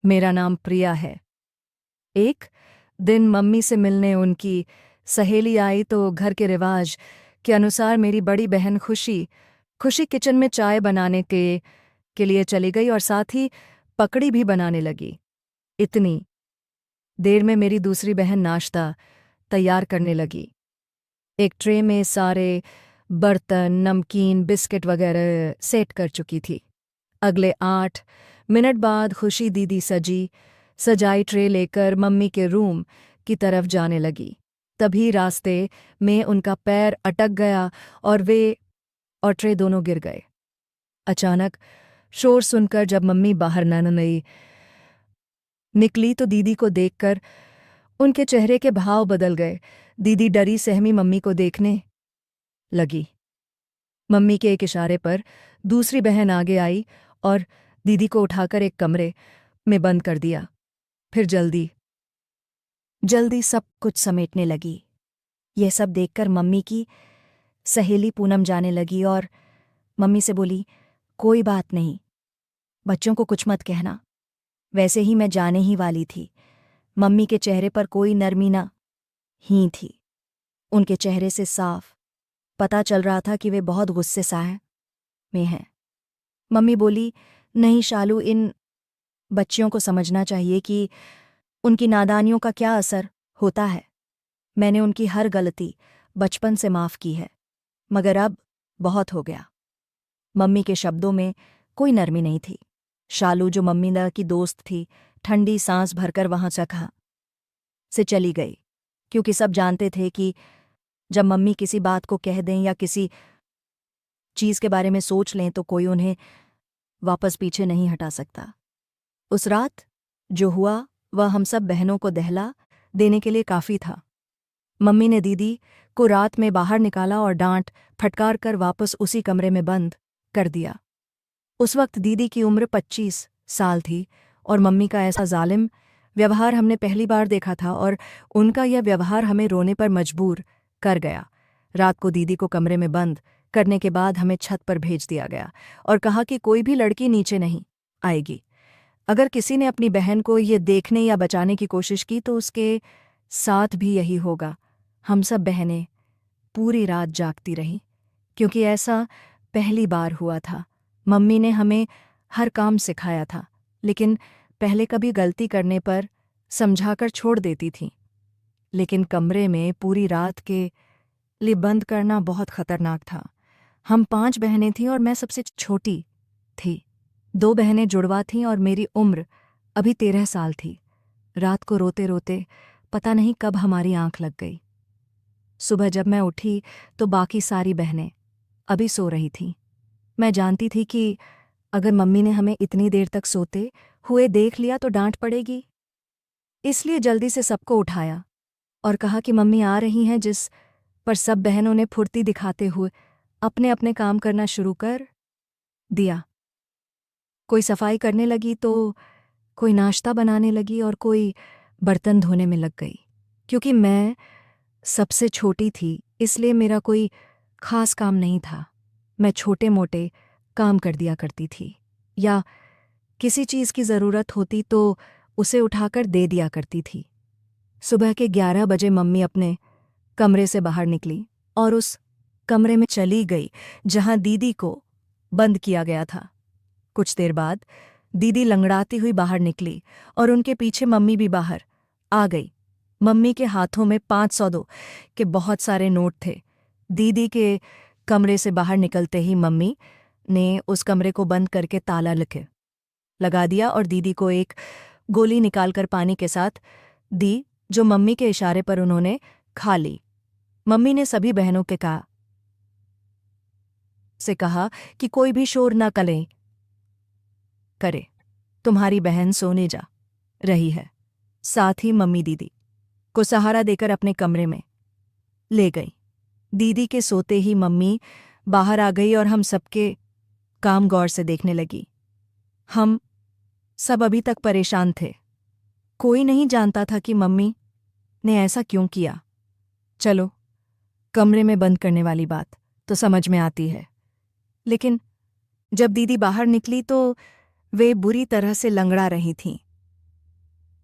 मेरा नाम प्रिया है। एक दिन मम्मी से मिलने उनकी सहेली आई तो घर के रिवाज के अनुसार मेरी बड़ी बहन खुशी खुशी किचन में चाय बनाने के लिए चली गई और साथ ही पकड़ी भी बनाने लगी। इतनी देर में मेरी दूसरी बहन नाश्ता तैयार करने लगी। एक ट्रे में सारे बर्तन, नमकीन, बिस्किट वगैरह सेट कर चुकी थी। अगले 8 मिनट बाद खुशी दीदी सजाई ट्रे लेकर मम्मी के रूम की तरफ जाने लगी। तभी रास्ते में उनका पैर अटक गया और ट्रे दोनों गिर गए। अचानक शोर सुनकर जब मम्मी बाहर नहीं निकली तो दीदी को देखकर उनके चेहरे के भाव बदल गए। दीदी डरी सहमी मम्मी को देखने लगी। मम्मी के एक इशारे पर दूसरी बहन आगे आई और दीदी को उठाकर एक कमरे में बंद कर दिया। फिर जल्दी जल्दी सब कुछ समेटने लगी। यह सब देखकर मम्मी की सहेली पूनम जाने लगी और मम्मी से बोली, कोई बात नहीं, बच्चों को कुछ मत कहना। वैसे ही मैं जाने ही वाली थी। मम्मी के चेहरे पर कोई नरमी ना ही थी। उनके चेहरे से साफ पता चल रहा था कि वे बहुत गुस्से साए में हैं। मम्मी बोली, नहीं शालू, इन बच्चियों को समझना चाहिए कि उनकी नादानियों का क्या असर होता है। मैंने उनकी हर गलती बचपन से माफ़ की है, मगर अब बहुत हो गया। मम्मी के शब्दों में कोई नरमी नहीं थी। शालू, जो मम्मी की दोस्त थी, ठंडी सांस भरकर वहां जगह से चली गई, क्योंकि सब जानते थे कि जब मम्मी किसी बात को कह दें या किसी चीज़ के बारे में सोच लें तो कोई उन्हें वापस पीछे नहीं हटा सकता। उस रात जो हुआ वह हम सब बहनों को दहला देने के लिए काफ़ी था। मम्मी ने दीदी को रात में बाहर निकाला और डांट फटकार कर वापस उसी कमरे में बंद कर दिया। उस वक्त दीदी की उम्र 25 साल थी और मम्मी का ऐसा जालिम व्यवहार हमने पहली बार देखा था और उनका यह व्यवहार हमें रोने पर मजबूर कर गया। रात को दीदी को कमरे में बंद करने के बाद हमें छत पर भेज दिया गया और कहा कि कोई भी लड़की नीचे नहीं आएगी। अगर किसी ने अपनी बहन को ये देखने या बचाने की कोशिश की तो उसके साथ भी यही होगा। हम सब बहनें पूरी रात जागती रहीं, क्योंकि ऐसा पहली बार हुआ था। मम्मी ने हमें हर काम सिखाया था, लेकिन पहले कभी गलती करने पर समझाकर छोड़ देती थीं। लेकिन कमरे में पूरी रात के लिए बंद करना बहुत खतरनाक था। हम 5 बहनें थीं और मैं सबसे छोटी थी। 2 बहनें जुड़वा थीं और मेरी उम्र अभी 13 साल थी। रात को रोते रोते पता नहीं कब हमारी आंख लग गई। सुबह जब मैं उठी तो बाकी सारी बहनें अभी सो रही थीं। मैं जानती थी कि अगर मम्मी ने हमें इतनी देर तक सोते हुए देख लिया तो डांट पड़ेगी, इसलिए जल्दी से सबको उठाया और कहा कि मम्मी आ रही हैं, जिस पर सब बहनों ने फुर्ती दिखाते हुए अपने अपने काम करना शुरू कर दिया। कोई सफाई करने लगी तो कोई नाश्ता बनाने लगी और कोई बर्तन धोने में लग गई। क्योंकि मैं सबसे छोटी थी इसलिए मेरा कोई खास काम नहीं था। मैं छोटे मोटे काम कर दिया करती थी या किसी चीज़ की ज़रूरत होती तो उसे उठाकर दे दिया करती थी। सुबह के 11 बजे मम्मी अपने कमरे से बाहर निकली और उस कमरे में चली गई जहां दीदी को बंद किया गया था। कुछ देर बाद दीदी लंगड़ाती हुई बाहर निकली और उनके पीछे मम्मी भी बाहर आ गई। मम्मी के हाथों में 500 के बहुत सारे नोट थे। दीदी के कमरे से बाहर निकलते ही मम्मी ने उस कमरे को बंद करके ताला लगा दिया और दीदी को एक गोली निकालकर पानी के साथ दी, जो मम्मी के इशारे पर उन्होंने खा ली। मम्मी ने सभी बहनों के कहा कि कोई भी शोर न करे, तुम्हारी बहन सोने जा रही है। साथ ही मम्मी दीदी को सहारा देकर अपने कमरे में ले गई। दीदी के सोते ही मम्मी बाहर आ गई और हम सबके काम गौर से देखने लगी। हम सब अभी तक परेशान थे। कोई नहीं जानता था कि मम्मी ने ऐसा क्यों किया। चलो, कमरे में बंद करने वाली बात तो समझ में आती है, लेकिन जब दीदी बाहर निकली तो वे बुरी तरह से लंगड़ा रही थीं।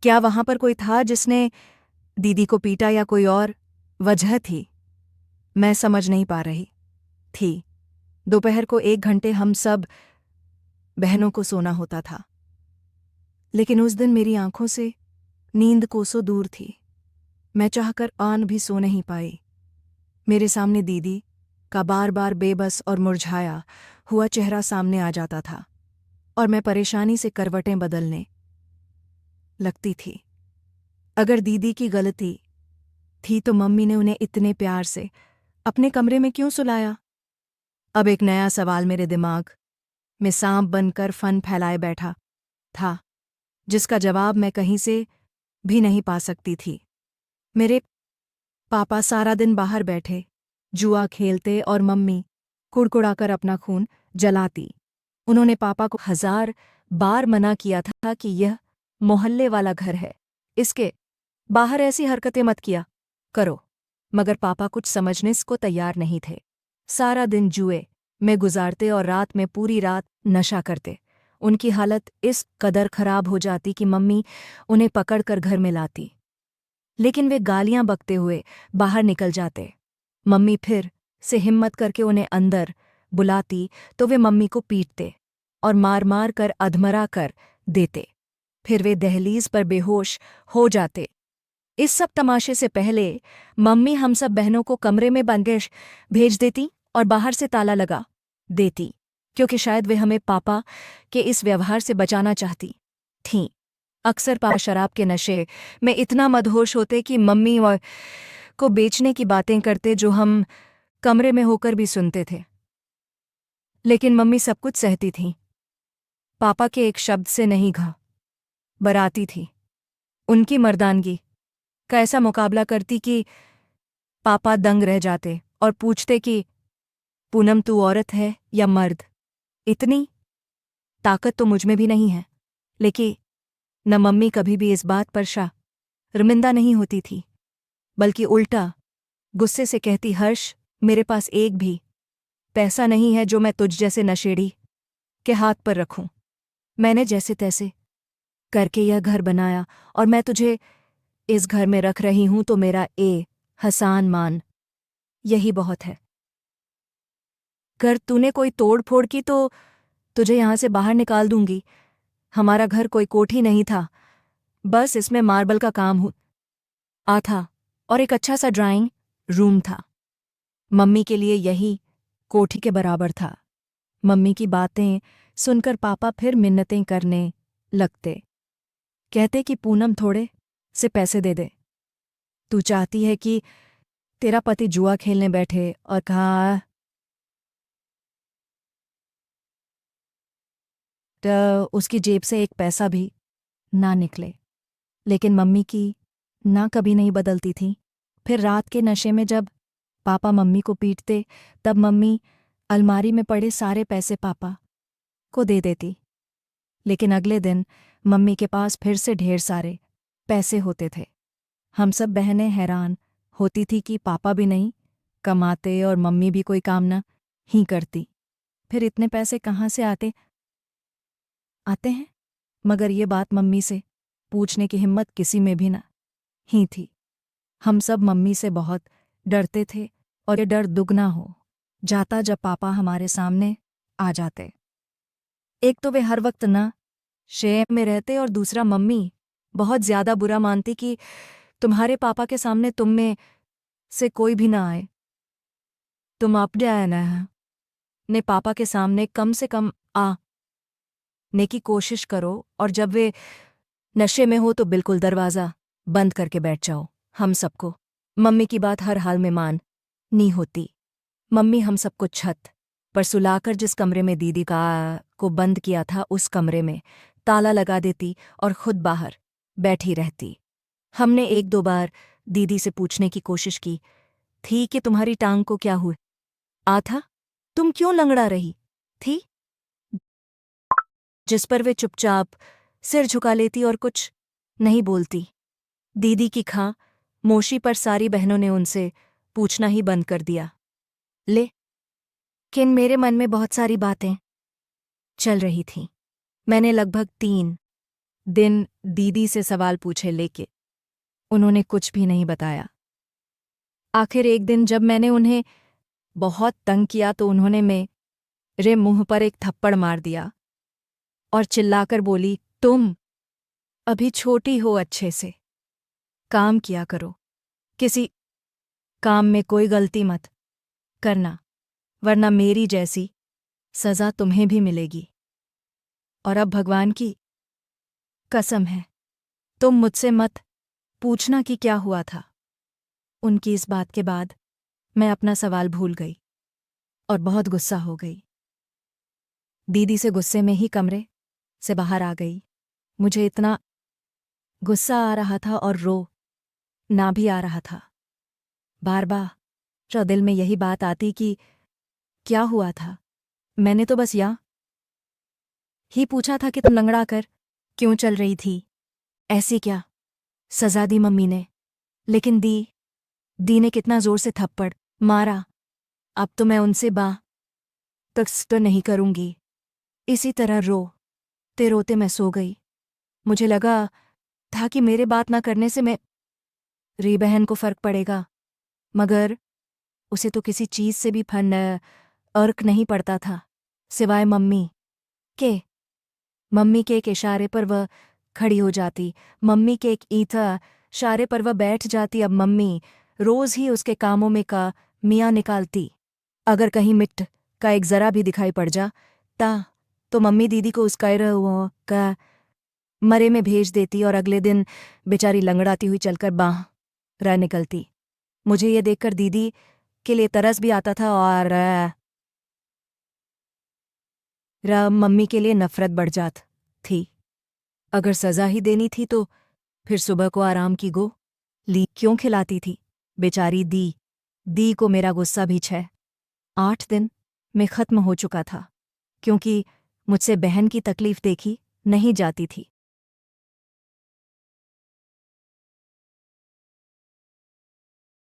क्या वहां पर कोई था जिसने दीदी को पीटा या कोई और वजह थी? मैं समझ नहीं पा रही थी। दोपहर को 1 घंटे हम सब बहनों को सोना होता था, लेकिन उस दिन मेरी आंखों से नींद कोसों दूर थी। मैं चाहकर आन भी सो नहीं पाई। मेरे सामने दीदी का बार बार बेबस और मुरझाया हुआ चेहरा सामने आ जाता था और मैं परेशानी से करवटें बदलने लगती थी। अगर दीदी की गलती थी तो मम्मी ने उन्हें इतने प्यार से अपने कमरे में क्यों सुलाया? अब एक नया सवाल मेरे दिमाग में सांप बनकर फन फैलाए बैठा था, जिसका जवाब मैं कहीं से भी नहीं पा सकती थी। मेरे पापा सारा दिन बाहर बैठे जुआ खेलते और मम्मी कुड़कुड़ाकर अपना खून जलाती। उन्होंने पापा को 1000 बार मना किया था कि यह मोहल्ले वाला घर है, इसके बाहर ऐसी हरकतें मत किया करो, मगर पापा कुछ समझने को तैयार नहीं थे। सारा दिन जुए में गुजारते और रात में पूरी रात नशा करते। उनकी हालत इस कदर खराब हो जाती कि मम्मी उन्हें पकड़कर घर में लाती, लेकिन वे गालियां बकते हुए बाहर निकल जाते। मम्मी फिर से हिम्मत करके उन्हें अंदर बुलाती तो वे मम्मी को पीटते और मार मार कर अधमरा कर देते। फिर वे दहलीज पर बेहोश हो जाते। इस सब तमाशे से पहले मम्मी हम सब बहनों को कमरे में बंदिश भेज देती और बाहर से ताला लगा देती, क्योंकि शायद वे हमें पापा के इस व्यवहार से बचाना चाहती थीं। अक्सर पापा शराब के नशे में इतना मदहोश होते कि मम्मी और को बेचने की बातें करते, जो हम कमरे में होकर भी सुनते थे। लेकिन मम्मी सब कुछ सहती थी, पापा के एक शब्द से नहीं घबराती थी। उनकी मर्दानगी का ऐसा मुकाबला करती कि पापा दंग रह जाते और पूछते कि पूनम, तू औरत है या मर्द? इतनी ताकत तो मुझमें भी नहीं है। लेकिन न मम्मी कभी भी इस बात पर शर्मिंदा नहीं होती थी, बल्कि उल्टा गुस्से से कहती, हर्ष, मेरे पास एक भी पैसा नहीं है जो मैं तुझ जैसे नशेड़ी के हाथ पर रखूं। मैंने जैसे तैसे करके यह घर बनाया और मैं तुझे इस घर में रख रही हूं, तो मेरा हसान मान यही बहुत है। कर तूने कोई तोड़ फोड़ की तो तुझे यहां से बाहर निकाल दूंगी। हमारा घर कोई कोठी नहीं था, बस इसमें मार्बल का काम आ था और एक अच्छा सा ड्राइंग रूम था। मम्मी के लिए यही कोठी के बराबर था। मम्मी की बातें सुनकर पापा फिर मिन्नतें करने लगते, कहते कि पूनम, थोड़े से पैसे दे दे। तू चाहती है कि तेरा पति जुआ खेलने बैठे और कहा तो उसकी जेब से एक पैसा भी ना निकले। लेकिन मम्मी की ना कभी नहीं बदलती थी। फिर रात के नशे में जब पापा मम्मी को पीटते, तब मम्मी अलमारी में पड़े सारे पैसे पापा को दे देती। लेकिन अगले दिन मम्मी के पास फिर से ढेर सारे पैसे होते थे। हम सब बहनें हैरान होती थी कि पापा भी नहीं कमाते और मम्मी भी कोई काम न ही करती। फिर इतने पैसे कहाँ से आते हैं? मगर ये बात मम्मी से पूछने की हिम्मत किसी में भी न ही थी। हम सब मम्मी से बहुत डरते थे और ये डर दुगना हो जाता जब पापा हमारे सामने आ जाते। एक तो वे हर वक्त न शेम में रहते और दूसरा मम्मी बहुत ज्यादा बुरा मानती कि तुम्हारे पापा के सामने तुम में से कोई भी ना आए। तुम अपने आना है ने पापा के सामने कम से कम आने की कोशिश करो, और जब वे नशे में हो तो बिल्कुल दरवाज़ा बंद करके बैठ जाओ। हम सबको मम्मी की बात हर हाल में माननी होती। मम्मी हम सबको छत पर सुलाकर जिस कमरे में दीदी का को बंद किया था, उस कमरे में ताला लगा देती और खुद बाहर बैठी रहती। हमने 1-2 बार दीदी से पूछने की कोशिश की थी कि तुम्हारी टांग को क्या हुआ था, तुम क्यों लंगड़ा रही थी, जिस पर वे चुपचाप सिर झुका लेती और कुछ नहीं बोलती। दीदी की खामोशी पर सारी बहनों ने उनसे पूछना ही बंद कर दिया। लेकिन मेरे मन में बहुत सारी बातें चल रही थीं। मैंने लगभग 3 दिन दीदी से सवाल पूछे लेके उन्होंने कुछ भी नहीं बताया। आखिर एक दिन जब मैंने उन्हें बहुत तंग किया तो उन्होंने मेरे मुंह पर एक थप्पड़ मार दिया और चिल्लाकर बोली, तुम अभी छोटी हो, अच्छे से काम किया करो, किसी काम में कोई गलती मत करना, वरना मेरी जैसी सजा तुम्हें भी मिलेगी। और अब भगवान की कसम है, तुम मुझसे मत पूछना कि क्या हुआ था। उनकी इस बात के बाद मैं अपना सवाल भूल गई और बहुत गुस्सा हो गई। दीदी से गुस्से में ही कमरे से बाहर आ गई। मुझे इतना गुस्सा आ रहा था और रो ना भी आ रहा था। बार बार दिल में यही बात आती कि क्या हुआ था, मैंने तो बस या ही पूछा था कि तुम लंगड़ा कर क्यों चल रही थी, ऐसी क्या सजा दी मम्मी ने। लेकिन दी ने कितना जोर से थप्पड़ मारा, अब तो मैं उनसे तो नहीं करूंगी। इसी तरह रोते रोते मैं सो गई। मुझे लगा था कि मेरे बात ना करने से मेरी बहन को फर्क पड़ेगा, मगर उसे तो किसी चीज से भी फर्क नहीं पड़ता था, सिवाय के मम्मी के एक इशारे पर वह खड़ी हो जाती, मम्मी के एक इशारे पर वह बैठ जाती। अब मम्मी रोज ही उसके कामों में का मियाँ निकालती। अगर कहीं मिट का एक जरा भी दिखाई पड़ जाता तो मम्मी दीदी को उसका का मरे में भेज देती और अगले दिन बेचारी लंगड़ाती हुई चलकर बाहर निकलती। मुझे ये देखकर दीदी के लिए तरस भी आता था और मम्मी के लिए नफरत बढ़ जाती थी। अगर सजा ही देनी थी तो फिर सुबह को आराम की गोली क्यों खिलाती थी। बेचारी दी को मेरा गुस्सा भी 6-8 दिन में खत्म हो चुका था, क्योंकि मुझसे बहन की तकलीफ देखी नहीं जाती थी।